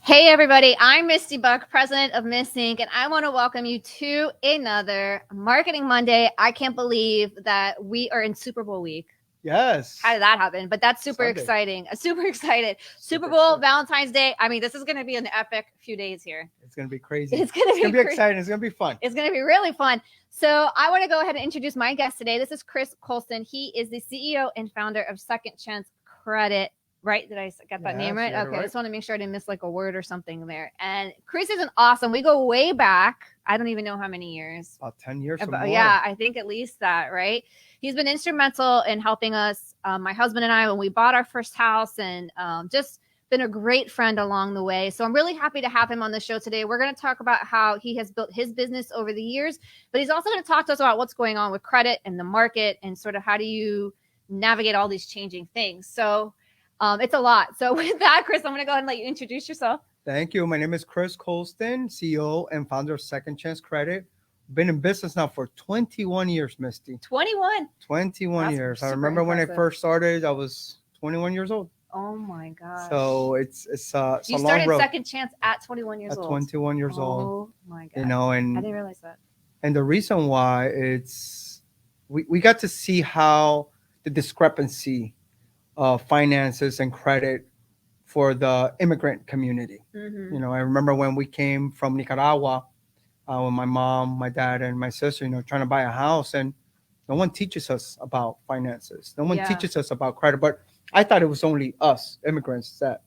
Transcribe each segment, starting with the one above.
Hey everybody, I'm Misty Buck, president of Miss Inc., and I want to welcome you to another Marketing Monday. I can't believe that we are in Super Bowl week. Yes. How did that happen? But that's super Sunday. exciting. Super excited. Super Super Bowl, excited. Valentine's Day. I mean, this is going to be an epic few days here. It's gonna be crazy. It's gonna be exciting. It's gonna be fun. It's going to be really fun. So I want to go ahead and introduce my guest today. This is Chris Colston. He is the CEO and founder of Second Chance Credit. Right? Did I get that name right? Okay. I just want to make sure I didn't miss like a word or something there. And Chris is an awesome. We go way back. I don't even know how many years. About 10 years. Yeah, I think at least that, right? He's been instrumental in helping us, my husband and I, when we bought our first house, and just been a great friend along the way. So I'm really happy to have him on the show today. We're going to talk about how he has built his business over the years, but he's also going to talk to us about what's going on with credit and the market and sort of how do you navigate all these changing things. So it's a lot. So with that, Chris, I'm going to go ahead and let you introduce yourself. Thank you. My name is Chris Colston, CEO and founder of Second Chance Credit. Been in business now for 21 years, Misty. 21 That's years. I remember impressive. when I first started, I was 21 years old. Oh my gosh. So it's a you long started road. Second Chance at 21 years old. 21 years old. Oh my god. And I didn't realize that. And the reason why we got to see how the discrepancy of finances and credit for the immigrant community. Mm-hmm. I remember when we came from Nicaragua, with my mom, my dad, and my sister, trying to buy a house, and no one teaches us about finances. No one teaches us about credit. But I thought it was only us immigrants that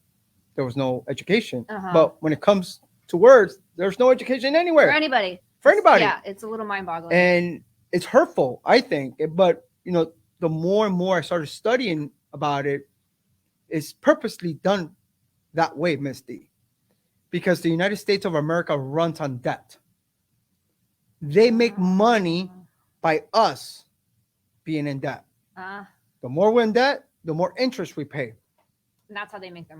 there was no education. But when it comes to words, there's no education anywhere. For anybody. Yeah, it's a little mind-boggling. And it's hurtful, I think. But, the more and more I started studying about it, it's purposely done that way, Misty. Because the United States of America runs on debt. They make money by us being in debt. The more we're in debt, the more interest we pay. And that's how they make their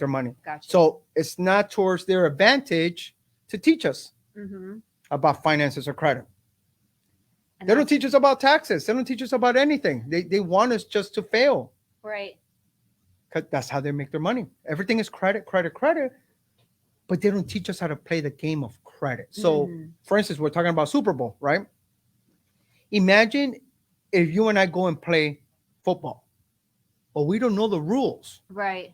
money. Gotcha. So it's not towards their advantage to teach us about finances or credit. They don't teach us about taxes. They don't teach us about anything. They want us just to fail. Right. Because that's how they make their money. Everything is credit. But they don't teach us how to play the game of credit. So, for instance, we're talking about Super Bowl, right? Imagine if you and I go and play football, but we don't know the rules. Right.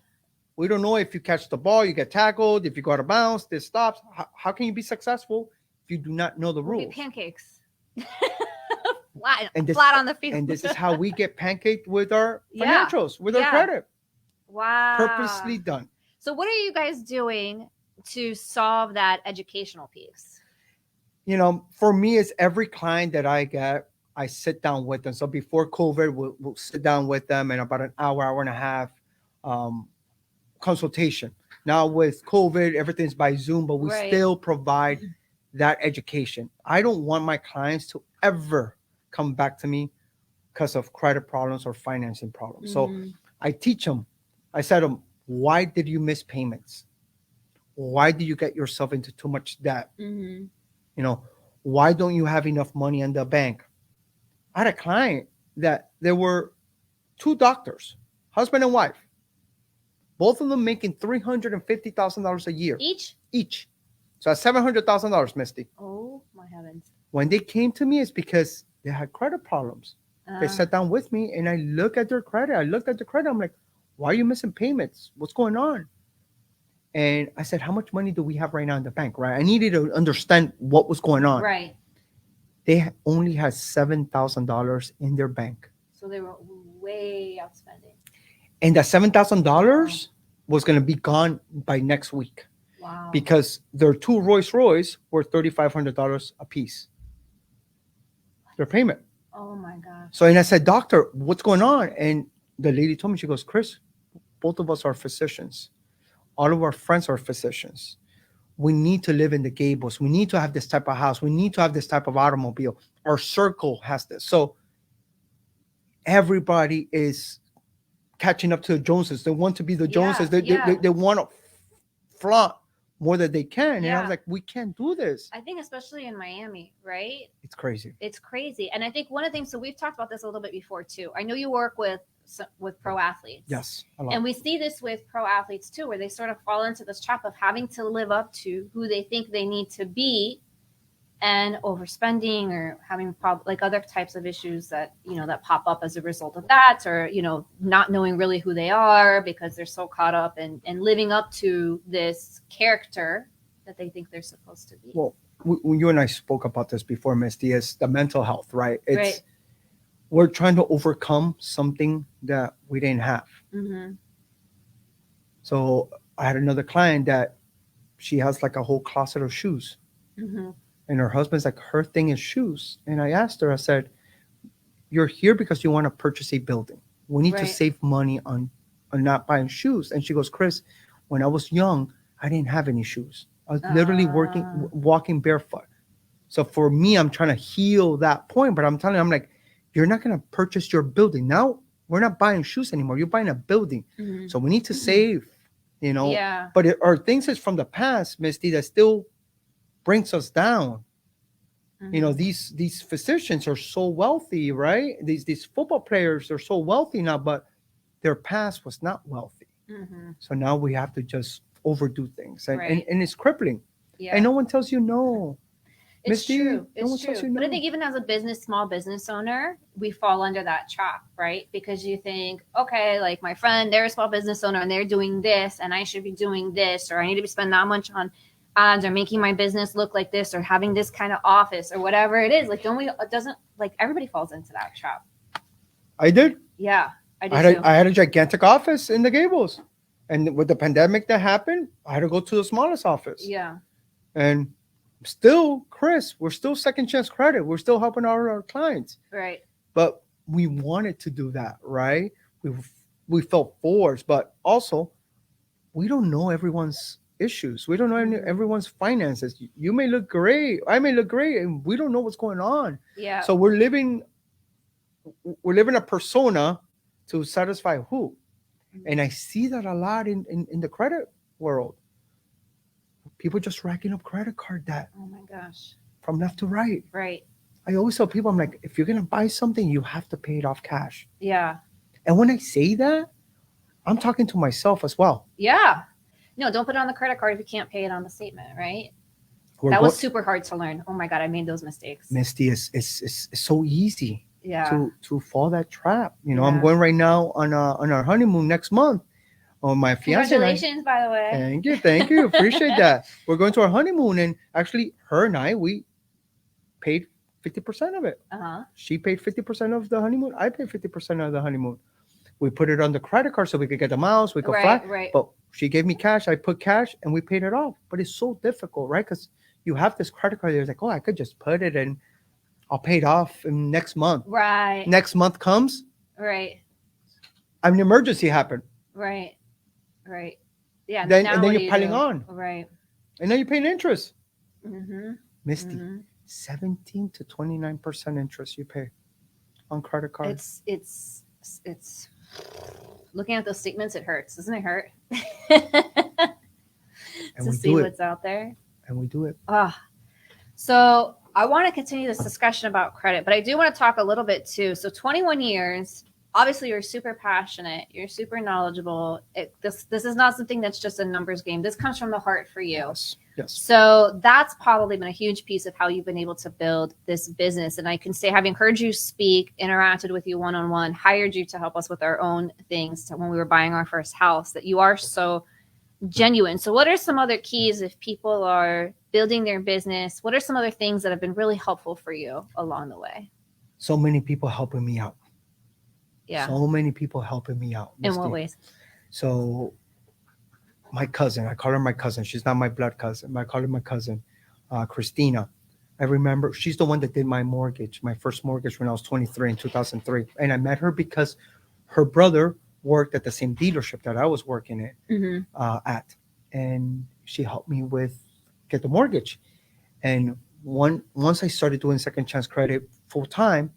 We don't know if you catch the ball, you get tackled. If you go out of bounds, this stops. How can you be successful if you do not know the rules? Pancakes. Flat on the field. And this is how we get pancaked with our financials, with our credit. Wow. Purposely done. So what are you guys doing to solve that educational piece? For me, it's every client that I get, I sit down with them. So before COVID, we'll sit down with them and about an hour and a half consultation. Now with COVID, everything's by Zoom, but we still provide that education. I don't want my clients to ever come back to me because of credit problems or financing problems. So I teach them. I said to them, why did you miss payments? Why did you get yourself into too much debt? Why don't you have enough money in the bank? I had a client that there were two doctors, husband and wife, both of them making $350,000 a year. Each. So that's $700,000, Misty. Oh, my heavens. When they came to me, it's because they had credit problems. They sat down with me and I looked at their credit. I'm like, why are you missing payments? What's going on? And I said, how much money do we have right now in the bank, right? I needed to understand what was going on. Right. They only had $7,000 in their bank. So they were way outspending. And that $7,000 was going to be gone by next week. Wow. Because their two Rolls Royce were $3,500 a piece. Their payment. Oh my gosh. So, and I said, doctor, what's going on? And the lady told me, she goes, Chris, both of us are physicians. All of our friends are physicians. We need to live in the Gables. We need to have this type of house. We need to have this type of automobile. Our circle has this. So everybody is catching up to the Joneses. They want to be the Joneses. They want to flaunt more than they can. And I was like, we can't do this. I think especially in Miami, right? It's crazy. And I think one of the things, so we've talked about this a little bit before too. I know you work with with pro athletes. Yes. And we see this with pro athletes too, where they sort of fall into this trap of having to live up to who they think they need to be, and overspending or having like other types of issues that, you know, that pop up as a result of that, or, you know, not knowing really who they are because they're so caught up in living up to this character that they think they're supposed to be. Well, you and I spoke about this before, Misty, is the mental health, right? Right. We're trying to overcome something that we didn't have. Mm-hmm. So I had another client that she has like a whole closet of shoes. Mm-hmm. And her husband's like, her thing is shoes. And I asked her, I said, you're here because you want to purchase a building. We need to save money on not buying shoes. And she goes, Chris, when I was young, I didn't have any shoes. I was literally walking barefoot. So for me, I'm trying to heal that point. But I'm telling you, I'm like, you're not going to purchase your building. Now we're not buying shoes anymore. You're buying a building. Mm-hmm. So we need to save, you know. Yeah. But it are things that's from the past, Misty, that still brings us down. Mm-hmm. You know, these physicians are so wealthy, right? These football players are so wealthy now, but their past was not wealthy. Mm-hmm. So now we have to just overdo things, and it's crippling. Yeah. And no one tells you no. It's Misty, true. No it's true. But I think even as a small business owner, we fall under that trap, right? Because you think, okay, like my friend, they're a small business owner and they're doing this, and I should be doing this, or I need to be spending that much on ads, or making my business look like this, or having this kind of office, or whatever it is. Like, everybody falls into that trap. I did. Yeah, I did. I had a gigantic office in the Gables, and with the pandemic that happened, I had to go to the smallest office. Yeah. And still, Chris, we're still second chance credit. We're still helping our clients. Right. But we wanted to do that, right? We felt forced, but also we don't know everyone's issues. We don't know everyone's finances. You may look great. I may look great, and we don't know what's going on. Yeah. So we're living a persona to satisfy who? And I see that a lot in the credit world. People just racking up credit card debt. Oh my gosh. From left to right. Right. I always tell people, I'm like, if you're going to buy something, you have to pay it off cash. Yeah. And when I say that, I'm talking to myself as well. Yeah. No, don't put it on the credit card if you can't pay it on the statement, right? That was super hard to learn. Oh my God, I made those mistakes. Misty, it's so easy to fall that trap. You know, Yeah. I'm going right now on our honeymoon next month. Oh, my fiance. Congratulations, by the way. Thank you. Appreciate that. We're going to our honeymoon, and actually, her and I, we paid 50% of it. She paid 50% of the honeymoon. I paid 50% of the honeymoon. We put it on the credit card so we could get the miles. We could fly. Right. But she gave me cash. I put cash, and we paid it off. But it's so difficult, right? Because you have this credit card. It's like, oh, I could just put it and I'll pay it off in next month. Right. Next month comes. Right. An emergency happened. Right. Yeah. And then you're piling on. Right. And then you're paying interest. Mm-hmm. Misty, 17 to 29% interest you pay on credit cards. It's looking at those statements, it hurts. Doesn't it hurt? And to see what's out there. And we do it. So I want to continue this discussion about credit, but I do want to talk a little bit too. So 21 years, obviously you're super passionate. You're super knowledgeable. This is not something that's just a numbers game. This comes from the heart for you. Yes. So that's probably been a huge piece of how you've been able to build this business. And I can say, having heard you speak, interacted with you one-on-one, hired you to help us with our own things when we were buying our first house, that you are so genuine. So what are some other keys if people are building their business? What are some other things that have been really helpful for you along the way? So many people helping me out. Yeah. So many people helping me out. Misty. In what ways? So my cousin, I call her my cousin. She's not my blood cousin. I call her my cousin, Christina. I remember she's the one that did my mortgage, my first mortgage when I was 23 in 2003. And I met her because her brother worked at the same dealership that I was working at. And she helped me get the mortgage. And once I started doing second chance credit full time,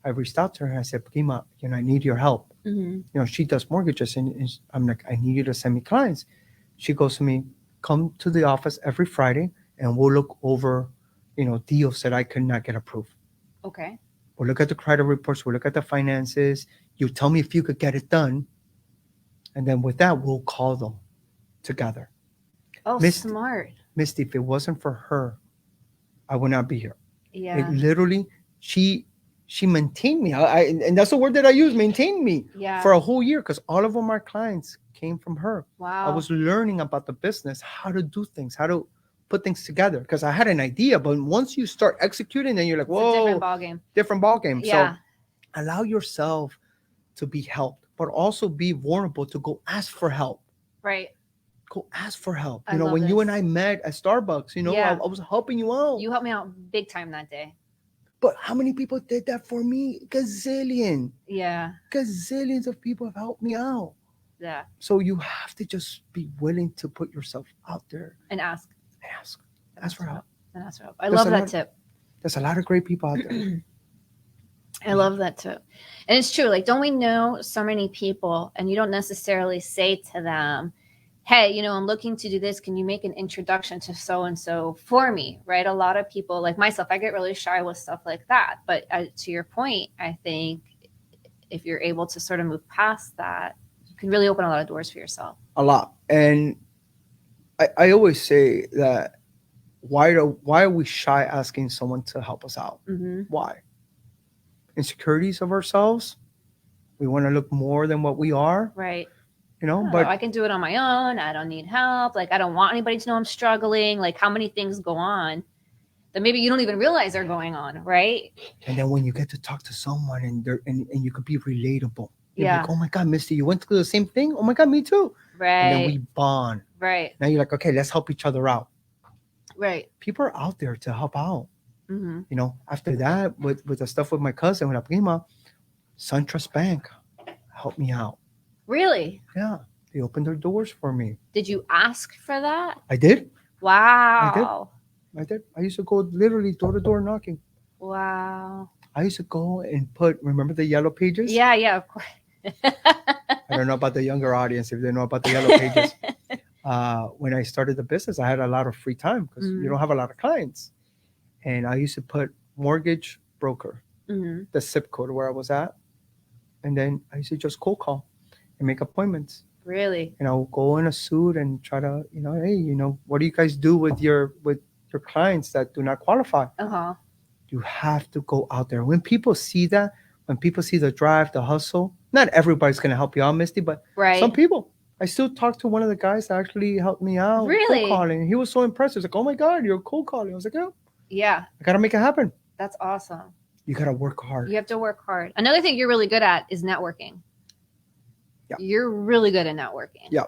I reached out to her and I said, Prima, I need your help. She does mortgages, and I'm like, I need you to send me clients. She goes to me, come to the office every Friday and we'll look over, deals that I could not get approved. Okay. We'll look at the credit reports. We'll look at the finances. You tell me if you could get it done. And then with that, we'll call them together. Oh, smart. Misty, if it wasn't for her, I would not be here. Yeah. It literally, she maintained me. And that's the word that I use, maintained me for a whole year, because all of my clients came from her. Wow. I was learning about the business, how to do things, how to put things together, because I had an idea, but once you start executing, then you're like, whoa, different ball game. Yeah. So allow yourself to be helped, but also be vulnerable to go ask for help. Right. Go ask for help. You know, when you and I met at Starbucks, you know, I was helping you out. You helped me out big time that day. But how many people did that for me? Gazillion. Yeah. Gazillions of people have helped me out. Yeah. So you have to just be willing to put yourself out there. And ask. Ask for help. And ask for help. I love that tip. There's a lot of great people out there. I love that tip. And it's true. Like, don't we know so many people, and you don't necessarily say to them, hey, you know, I'm looking to do this. Can you make an introduction to so-and-so for me? Right. A lot of people like myself, I get really shy with stuff like that. But to your point, I think if you're able to sort of move past that, you can really open a lot of doors for yourself. A lot. And I always say that why are we shy asking someone to help us out? Mm-hmm. Why? Insecurities of ourselves. We want to look more than what we are. Right. You know, but I can do it on my own. I don't need help. Like, I don't want anybody to know I'm struggling. Like, how many things go on that maybe you don't even realize are going on, right? And then when you get to talk to someone and you could be relatable. Yeah. Like, oh my God, Misty, you went through the same thing? Oh my God, me too. Right. And then we bond. Right. Now you're like, okay, let's help each other out. Right. People are out there to help out. Mm-hmm. You know, after that, with the stuff with my cousin, with la prima, SunTrust Bank helped me out. Really? Yeah. They opened their doors for me. Did you ask for that? I did. Wow. I did. I used to go literally door to door knocking. Wow. I used to go and remember the yellow pages? Yeah, of course. I don't know about the younger audience if they know about the yellow pages. When I started the business, I had a lot of free time because you don't have a lot of clients. And I used to put mortgage broker, the zip code where I was at. And then I used to just cold call and make appointments. Really? And I'll go in a suit and try to, you know, hey, you know, what do you guys do with your clients that do not qualify? Uh-huh. You have to go out there. When people see that, when people see the drive, the hustle, not everybody's going to help you out, Misty, but some people. I still talk to one of the guys that actually helped me out. Really? Cold calling. He was so impressed. He was like, oh my God, you're cold calling. I was like, yeah. I got to make it happen. That's awesome. You got to work hard. You have to work hard. Another thing you're really good at is networking. Yeah. You're really good at networking. Yeah.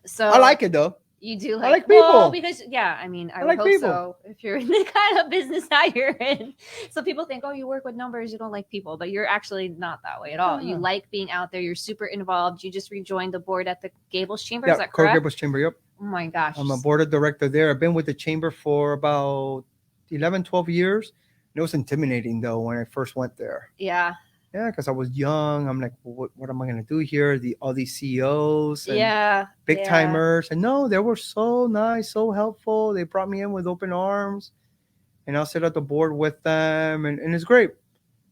So I like it though. You do I like people. Well, because I mean, I would like hope people. So if you're in the kind of business that you're in. So people think, oh, you work with numbers, you don't like people, but you're actually not that way at all. You like being out there. You're super involved. You just rejoined the board at the Gables Chamber. Is that correct? Gables Chamber. Yep. Oh my gosh. I'm a board of director there. I've been with the chamber for about 11, 12 years. It was intimidating though when I first went there. Yeah. Yeah, because I was young. I'm like, well, what am I going to do here? All these CEOs and big timers. And no, they were so nice, so helpful. They brought me in with open arms. And I'll sit at the board with them. And it's great.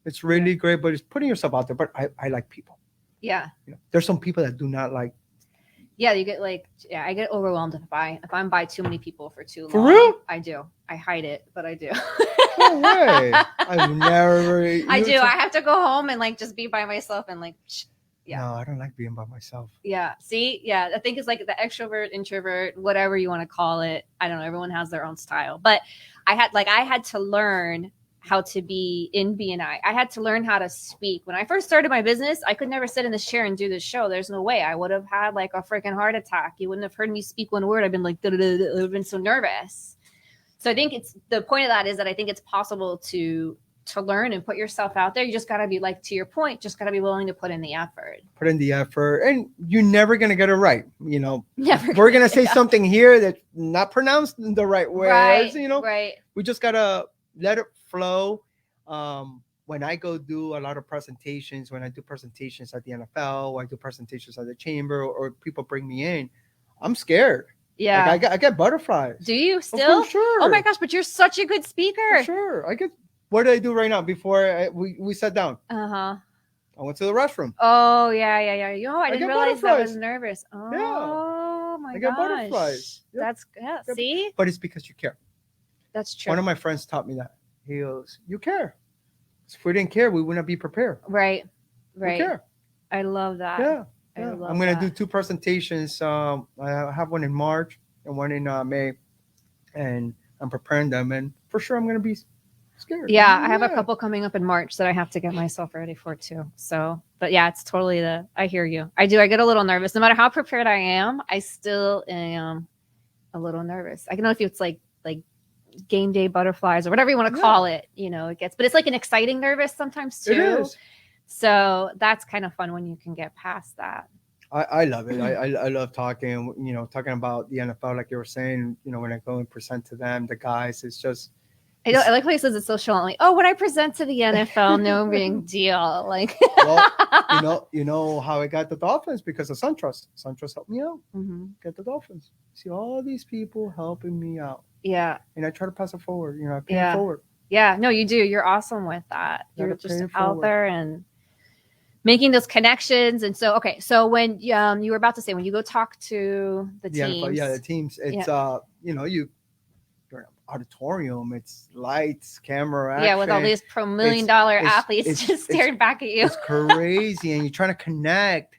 It's really great. But it's putting yourself out there. But I like people. Yeah. You know, there's some people that do not like. Yeah, you get I get overwhelmed if I'm by too many people for too long. For real? I do. I hide it, but I do. No way. I've never. I do. I have to go home and just be by myself and No, I don't like being by myself. Yeah. See? Yeah. I think it's like the extrovert, introvert, whatever you want to call it. I don't know. Everyone has their own style. But I had to learn how to be in BNI. I had to learn how to speak. When I first started my business, I could never sit in this chair and do this show. There's no way. I would have had a freaking heart attack. You wouldn't have heard me speak one word. I've been I would have been so nervous. So I think the point of that is that I think it's possible to learn and put yourself out there. You just got to be to your point, just got to be willing to put in the effort. Put in the effort, and you're never going to get it right. You know, never we're going to say something here that's not pronounced in the right way. Right, you know, right. We just got to let it flow. When I go do a lot of presentations, when I do presentations at the NFL, or I do presentations at the chamber, or people bring me in, I'm scared. Yeah. I get butterflies. Do you still? For sure. Oh my gosh, but you're such a good speaker. For sure. I get What did I do right now before we sat down? Uh-huh. I went to the restroom. Oh, yeah. You know, I didn't realize that was butterflies. nervous. Yeah. Oh, my I get gosh. butterflies. Yep. That's, see? But it's because you care. That's true. One of my friends taught me that. He goes, you care. If we didn't care, we wouldn't be prepared. Right. We care. I love that. Yeah. I'm going to do 2 presentations. I have one in March and one in May. And I'm preparing them. And for sure, I'm going to be scared. Yeah, I have a couple coming up in March that I have to get myself ready for too. So, but yeah, it's totally I hear you. I get a little nervous. No matter how prepared I am, I still am a little nervous. I don't know if it's like game day butterflies or whatever you want to call it, it gets, but it's like an exciting nervous sometimes too. It is. So that's kind of fun when you can get past that. I love it. I love talking, talking about the NFL, like you were saying, when I go and present to them, the guys, it's just. I like how he says it's so short. Like, when I present to the NFL, no big deal. Like, well, you know how I got the Dolphins because of SunTrust. SunTrust helped me out. Mm-hmm. Get the Dolphins. See all these people helping me out. Yeah. And I try to pass it forward. I pay it forward. Yeah. No, you do. You're awesome with that. You're just out there and making those connections. And so, okay. So when you were about to say, when you go talk to the teams. NFL, the teams. It's, you're in an auditorium. It's lights, camera, action. Yeah, with all these million-dollar athletes just staring back at you. It's crazy. And you're trying to connect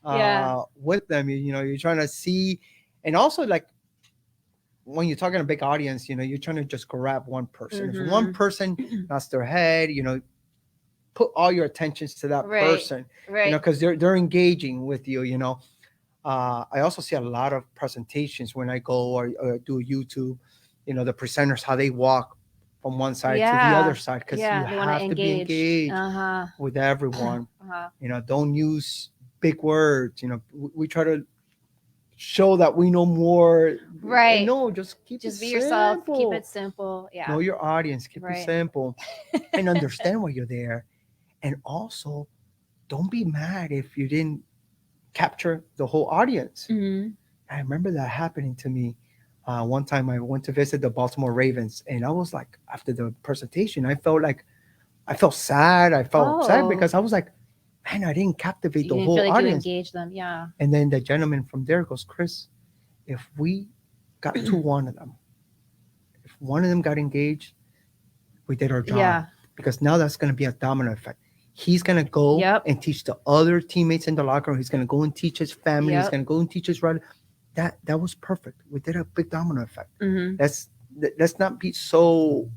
with them. You're trying to see. And also, like, when you're talking to a big audience, you're trying to just grab one person. Mm-hmm. If one person nods their head, put all your attentions to that person, because they're engaging with you. I also see a lot of presentations when I go or do YouTube. The presenters, how they walk from one side to the other side, because you have to be engaged with everyone. Don't use big words. We try to show that we know more. Right. No, just be simple. Yourself. Keep it simple. Yeah. Know your audience. Keep it simple, and understand why you're there. And also, don't be mad if you didn't capture the whole audience. Mm-hmm. I remember that happening to me. One time I went to visit the Baltimore Ravens, and I was like, after the presentation, I felt sad. I felt sad because I was like, man, I didn't captivate the whole audience. You engage them, yeah. And then the gentleman from there goes, Chris, if we got to one of them, if one of them got engaged, we did our job. Yeah. Because now that's going to be a domino effect. He's going to go and teach the other teammates in the locker room. He's going to go and teach his family. He's going to go and teach his brother. That was perfect. We did a big domino effect. Mm-hmm. Let's not be so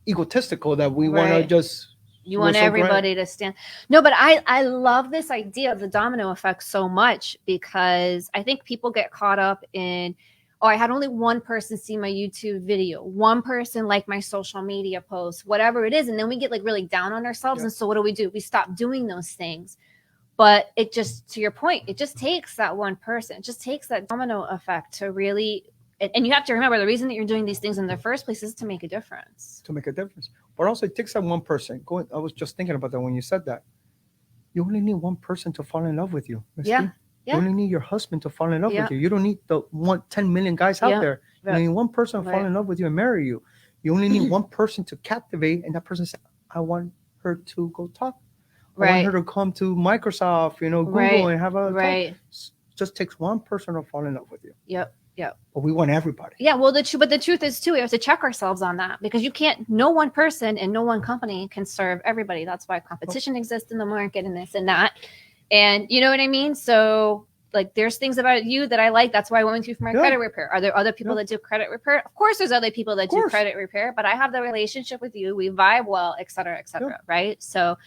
egotistical that we want to just. You want everybody to stand. No, but I love this idea of the domino effect so much, because I think people get caught up in, I had only one person see my YouTube video, one person like my social media post, whatever it is. And then we get like really down on ourselves. And so what do? We stop doing those things. But it just, to your point, it just takes that one person. It just takes that domino effect to really, and you have to remember the reason that you're doing these things in the first place is to make a difference. But also it takes that one person. I was just thinking about that when you said that. You only need one person to fall in love with you. Misty. Yeah. You only need your husband to fall in love with you. You don't need 10 million guys out there. You need one person to fall in love with you and marry you. You only need one person to captivate, and that person said, I want her to go talk. I want her to come to Microsoft, Google, and have a talk. Just takes one person to fall in love with you. Yep. But we want everybody. Yeah, well, the truth is too, we have to check ourselves on that, because no one person and no one company can serve everybody. That's why competition exists in the market and this and that. And you know what I mean? So like, there's things about you that I like. That's why I went with you for my credit repair. Are there other people that do credit repair? Of course, there's other people that do credit repair, but I have the relationship with you. We vibe well, et cetera, right? So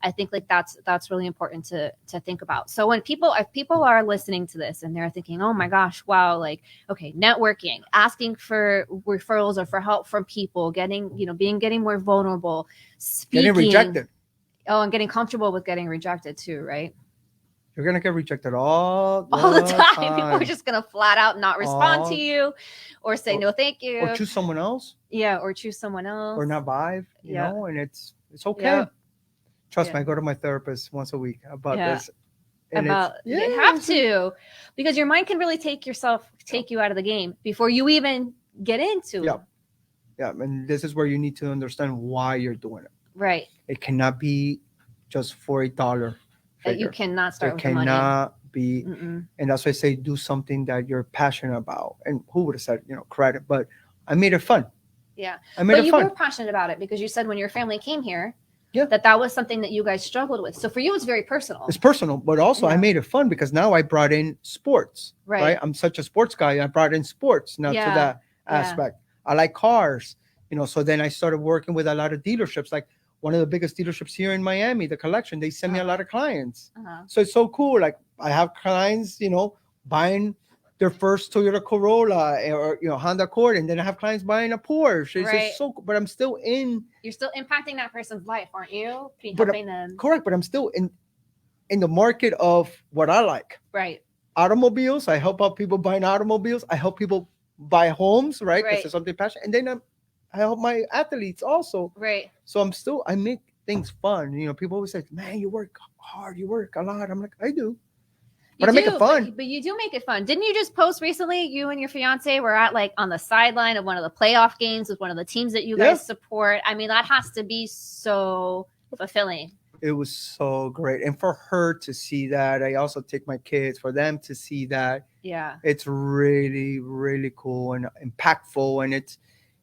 I think like that's really important to think about. So if people are listening to this and they're thinking, oh my gosh, wow, like, okay, networking, asking for referrals or for help from people, getting more vulnerable, speaking, getting rejected. Oh, and getting comfortable with getting rejected too, right? You're gonna get rejected all the time. People are just gonna flat out not respond to you, or say no, thank you, or choose someone else. Yeah, or choose someone else, or not vibe. You know, and it's okay. Yeah. Trust me, I go to my therapist once a week about this. And you have to, because your mind can really take you out of the game before you even get into Yeah, and this is where you need to understand why you're doing it. Right. It cannot be just for $1 figure. You cannot start it with the money. cannot be, Mm-mm. and that's why I say do something that you're passionate about. And who would have said, credit? But I made it fun. Yeah. I made But it you fun. were passionate about it because you said when your family came here, Yeah. that was something that you guys struggled with. So for you, it's very personal. It's personal, but also I made it fun because now I brought in sports. Right. I'm such a sports guy. I brought in sports now to that aspect. I like cars, so then I started working with a lot of dealerships, like one of the biggest dealerships here in Miami, the Collection. They send me a lot of clients. So it's so cool. Like I have clients, buying their first Toyota Corolla or Honda Accord, and then I have clients buying a Porsche. It's just so cool. But I'm still in. You're still impacting that person's life, aren't you? Helping them. Correct, but I'm still in the market of what I like. Right. Automobiles. I help out people buying automobiles. I help people buy homes, right? Because it's something passionate. And then I help my athletes also. Right. So I make things fun. People always say, man, you work hard, you work a lot. I'm like, I do. But I make it fun. But you do make it fun. Didn't you just post recently, you and your fiance were at on the sideline of one of the playoff games with one of the teams that you guys support? I mean, that has to be so fulfilling. It was so great. And for her to see that, I also take my kids, for them to see that. Yeah. It's really, really cool and impactful. And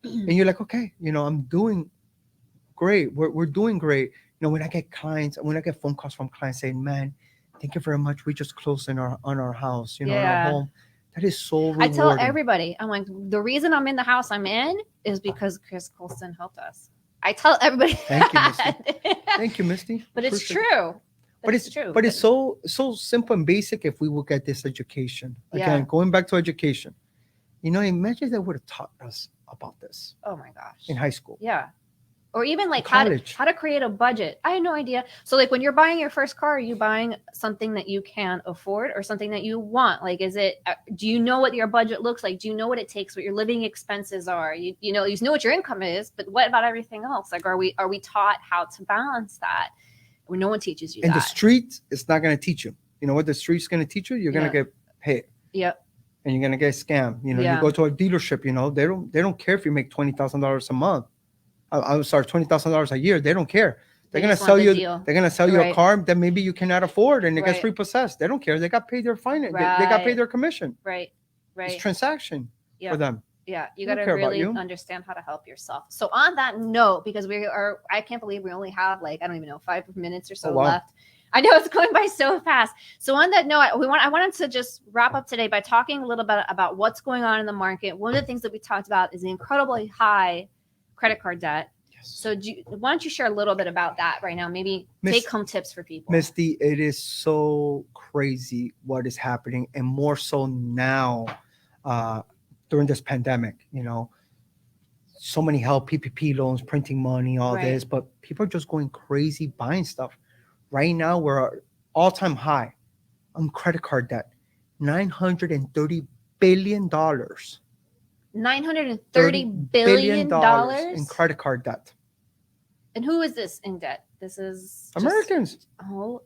and you're like, okay, I'm doing great. We're doing great. When I get phone calls from clients saying, man, thank you very much. We just closed on our house, in our home. That is so rewarding. I tell everybody, I'm like, the reason I'm in the house I'm in is because Chris Colston helped us. I tell everybody. Thank you, Misty. Thank you, Misty. But it's true. But it's true. But it's so simple and basic if we will get this education. Again, going back to education. Imagine they would have taught us about this. Oh my gosh. In high school. Yeah. Or even how to create a budget. I had no idea. So when you're buying your first car, are you buying something that you can afford or something that you want? Do you know what your budget looks like? Do you know what it takes, what your living expenses are? You know what your income is, but what about everything else? Are we taught how to balance that? When no one teaches you that. And the street is not going to teach you. You know what the street's going to teach you? You're going to get paid. Yep. And you're going to get scammed. You go to a dealership, they don't care if you make $20,000 a month. I'm sorry, $20,000 a year. They don't care. They're gonna sell you. They're gonna sell you a car that maybe you cannot afford, and it gets repossessed. They don't care. They got paid their finance. They got paid their commission. Right. It's transaction for them. Yeah, you got to really understand how to help yourself. So on that note, because I can't believe we only have I don't even know 5 minutes or so left. I know it's going by so fast. So on that note, I wanted to just wrap up today by talking a little bit about what's going on in the market. One of the things that we talked about is the incredibly high credit card debt. Yes. So why don't you share a little bit about that right now? Maybe take home tips for people. Misty, it is so crazy what is happening, and more so now during this pandemic. So many help, PPP loans, printing money, all this, but people are just going crazy buying stuff. Right now, we're at all-time high on credit card debt, $930 billion. $930 billion in credit card debt. And who is this in debt? This is Americans.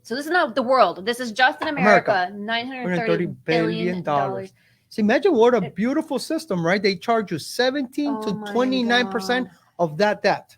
So this is not the world. This is just in America. $930 billion. So imagine what a beautiful system, right? They charge you 17 to 29% of that debt.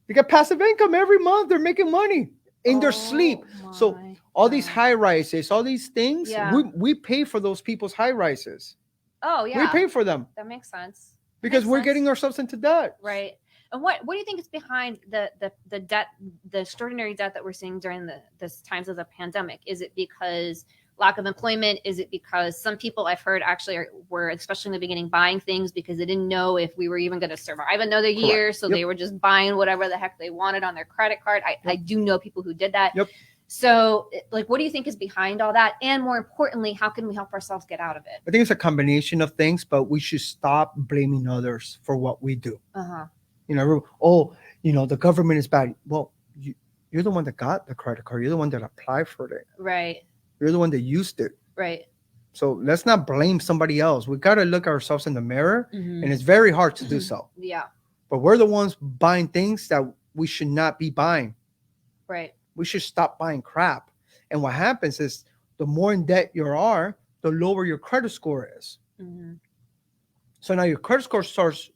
You get passive income every month. They're making money in their sleep. So all these high rises, all these things, we pay for those people's high rises. Oh, yeah. We pay for them. That makes sense. Because we're getting ourselves into debt. Right. And what do you think is behind the debt, the extraordinary debt that we're seeing during this times of the pandemic? Is it because lack of employment? Is it because some people I've heard actually were, especially in the beginning, buying things because they didn't know if we were even going to survive another year. So they were just buying whatever the heck they wanted on their credit card. I do know people who did that. Yep. So, what do you think is behind all that? And more importantly, how can we help ourselves get out of it? I think it's a combination of things, but we should stop blaming others for what we do. The government is bad. Well, you're the one that got the credit card. You're the one that applied for it. Right. You're the one that used it. Right. So let's not blame somebody else. We got to look ourselves in the mirror, and it's very hard to do so. Yeah. But we're the ones buying things that we should not be buying. Right. We should stop buying crap. And what happens is the more in debt you are, the lower your credit score is. So now your credit score starts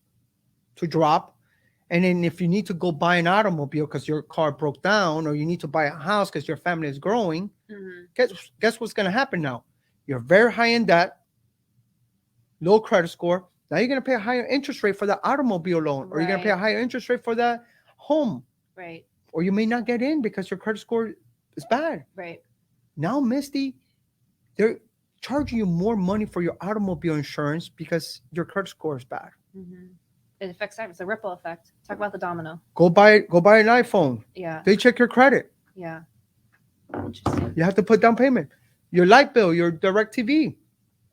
to drop. And then if you need to go buy an automobile because your car broke down, or you need to buy a house because your family is growing, guess what's going to happen now? You're very high in debt, low credit score. Now you're going to pay a higher interest rate for the automobile loan, or you're going to pay a higher interest rate for the home. Right. Or you may not get in because your credit score is bad. Right. Now, Misty, they're charging you more money for your automobile insurance because your credit score is bad. It affects everything. It's a ripple effect. Talk about the domino. Go buy an iPhone. Yeah. They check your credit. Yeah. Interesting. You have to put down payment. Your light bill, your DirecTV.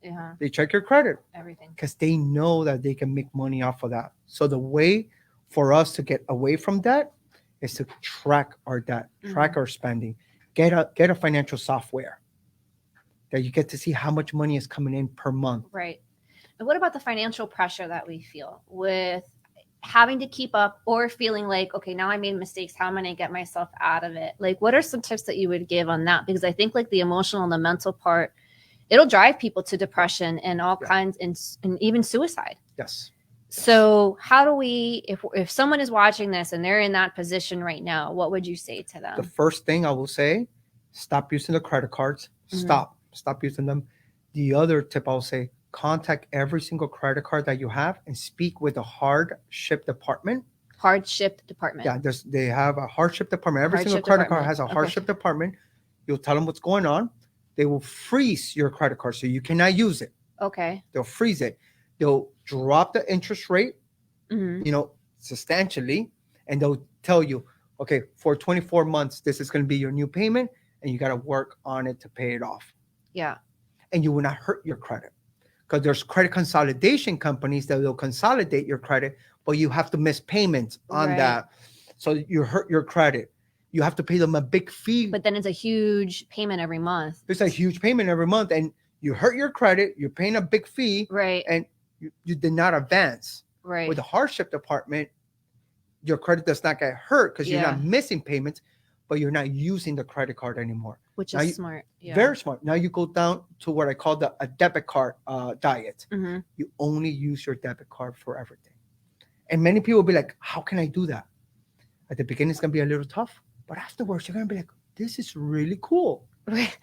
Yeah. They check your credit. Everything. Because they know that they can make money off of that. So the way for us to get away from debt is to track our debt, track our spending, get a financial software that you get to see how much money is coming in per month. Right. And what about the financial pressure that we feel with having to keep up, or feeling like, okay, now I made mistakes. How am I going to get myself out of it? Like, what are some tips that you would give on that? Because I think like the emotional and the mental part, it'll drive people to depression and all kinds, and even suicide. Yes. So how do we, if someone is watching this and they're in that position right now, what would you say to them? The first thing I will say, stop using the credit cards. Stop using them. The other tip I'll say, contact every single credit card that you have and speak with the hardship department. Hardship department. Yeah, they have a hardship department. Every single credit card has a hardship department. You'll tell them what's going on. They will freeze your credit card so you cannot use it. Okay. They'll freeze it. They'll drop the interest rate, substantially, and they'll tell you, okay, for 24 months, this is going to be your new payment, and you got to work on it to pay it off. Yeah. And you will not hurt your credit, because there's credit consolidation companies that will consolidate your credit, but you have to miss payments on that. So you hurt your credit. You have to pay them a big fee. But then it's a huge payment every month. It's a huge payment every month, and you hurt your credit. You're paying a big fee. Right. And you did not advance. Right. With the hardship department, your credit does not get hurt because you're not missing payments, but you're not using the credit card anymore. Which is smart. Yeah. Very smart. Now you go down to what I call a debit card diet. You only use your debit card for everything. And many people will be like, how can I do that? At the beginning, it's going to be a little tough, but afterwards, you're going to be like, this is really cool.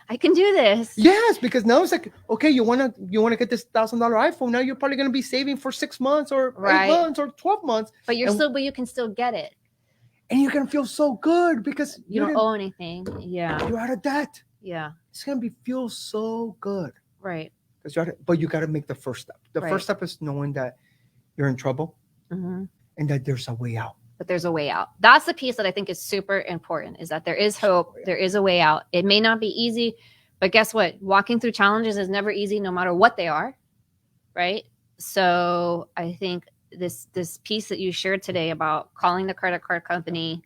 I can do this. Yes, because now it's like, okay, you wanna get this $1,000 iPhone. Now you're probably gonna be saving for 6 months or 8 months or 12 months. But but you can still get it. And you're gonna feel so good because you don't owe anything. Yeah. You're out of debt. Yeah. It's gonna feel so good. Right. But you gotta make the first step. The first step is knowing that you're in trouble and that there's a way out. But there's a way out. That's the piece that I think is super important, is that there is hope. There is a way out. It may not be easy, but guess what? Walking through challenges is never easy, no matter what they are. Right. So I think this piece that you shared today about calling the credit card company,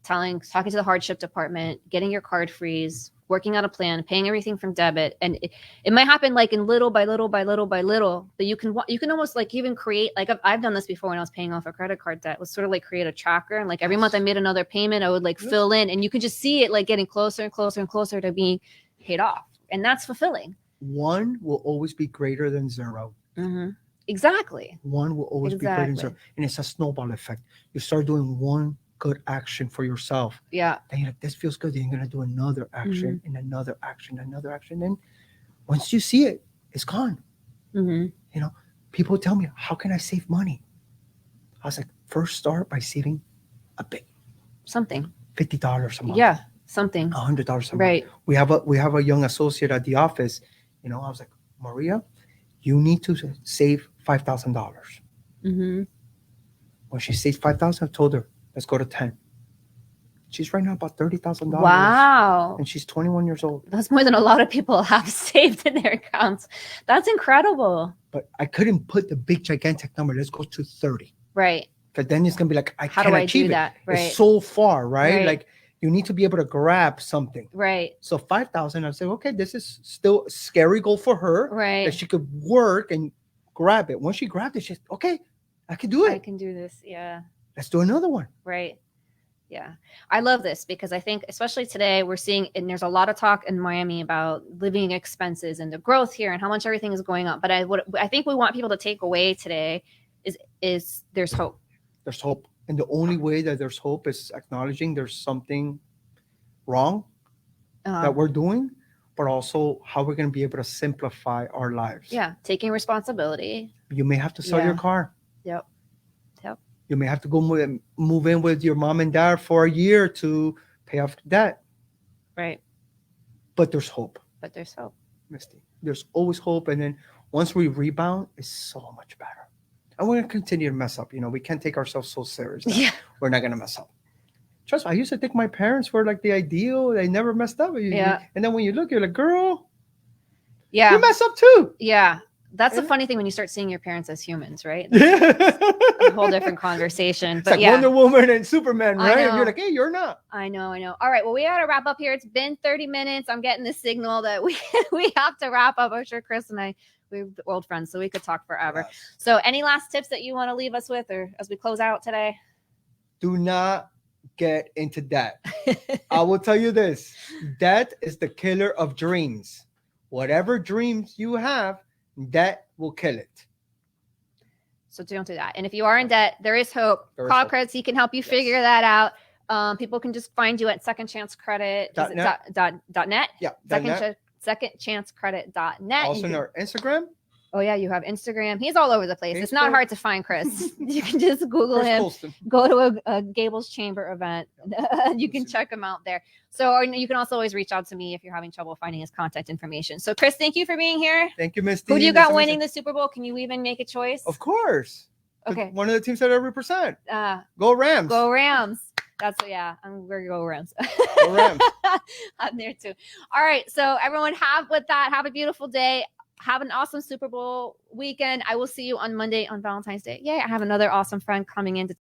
talking to the hardship department, getting your card freeze, working out a plan, paying everything from debit. And it might happen like in little by little by little by little, but you can almost like even create, like I've done this before when I was paying off a credit card debt, was sort of like create a tracker. And like every month I made another payment, I would like fill in, and you could just see it like getting closer and closer and closer to being paid off. And that's fulfilling. 1 will always be greater than 0. Exactly. 1 will always be greater than 0. And it's a snowball effect. You start doing one good action for yourself. Yeah. Then you're like, this feels good. Then you're going to do another action and another action, another action. Then once you see it, it's gone. People tell me, how can I save money? I was like, first start by saving a bit. Something. $50 a month. Yeah. Something. $100 a month. Right. We have a young associate at the office. I was like, Maria, you need to save $5,000. When she saves $5,000, I told her, let's go to 10. She's right now about $30,000. Wow. And she's 21 years old. That's more than a lot of people have saved in their accounts. That's incredible. But I couldn't put the big gigantic number. Let's go to 30. Right. Because then it's going to be like, How do I achieve do that? It. Right. It's so far, right? Like you need to be able to grab something. Right. So 5,000, I said, okay, this is still a scary goal for her. Right. That she could work and grab it. Once she grabbed it, she's okay, I can do it. I can do this. Yeah. Let's do another one. Right. Yeah. I love this because I think, especially today, we're seeing, and there's a lot of talk in Miami about living expenses and the growth here and how much everything is going up. But I think we want people to take away today is there's hope. There's hope. And the only way that there's hope is acknowledging there's something wrong that we're doing, but also how we're going to be able to simplify our lives. Yeah. Taking responsibility. You may have to sell your car. Yep. You may have to go move in with your mom and dad for a year to pay off debt. Right. But there's hope. Misty. There's always hope. And then once we rebound, it's so much better. And we're going to continue to mess up. We can't take ourselves so seriously. Yeah. We're not going to mess up. Trust me, I used to think my parents were like the ideal. They never messed up. And then when you look, you're like, girl, you mess up too. Yeah. That's the funny thing when you start seeing your parents as humans, right? That's a whole different conversation. But it's like Wonder Woman and Superman, right? And you're like, hey, you're not. I know. All right. Well, we got to wrap up here. It's been 30 minutes. I'm getting the signal that we have to wrap up. I'm sure Chris and we're old friends, so we could talk forever. Yes. So any last tips that you want to leave us with or as we close out today? Do not get into debt. I will tell you this. Debt is the killer of dreams. Whatever dreams you have, debt will kill it. So don't do that. And if you are in debt, there is hope. Call Chris. He can help you figure that out. People can just find you at secondchancecredit.net. Yeah. Secondchancecredit.net. Also on our Instagram. Oh, yeah. You have Instagram. He's all over the place. Facebook. It's not hard to find Chris. You can just Google Chris him. Colston. Go to a Gables Chamber event. You can check him out there. So you can also always reach out to me if you're having trouble finding his contact information. So, Chris, thank you for being here. Thank you, Misty. Who do you got winning the Super Bowl? Can you even make a choice? Of course. Okay. One of the teams that I represent. Go Rams. Go Rams. That's I'm gonna go Rams. Go Rams. I'm there too. All right. So everyone have a beautiful day. Have an awesome Super Bowl weekend. I will see you on Monday on Valentine's Day. Yay. I have another awesome friend coming in to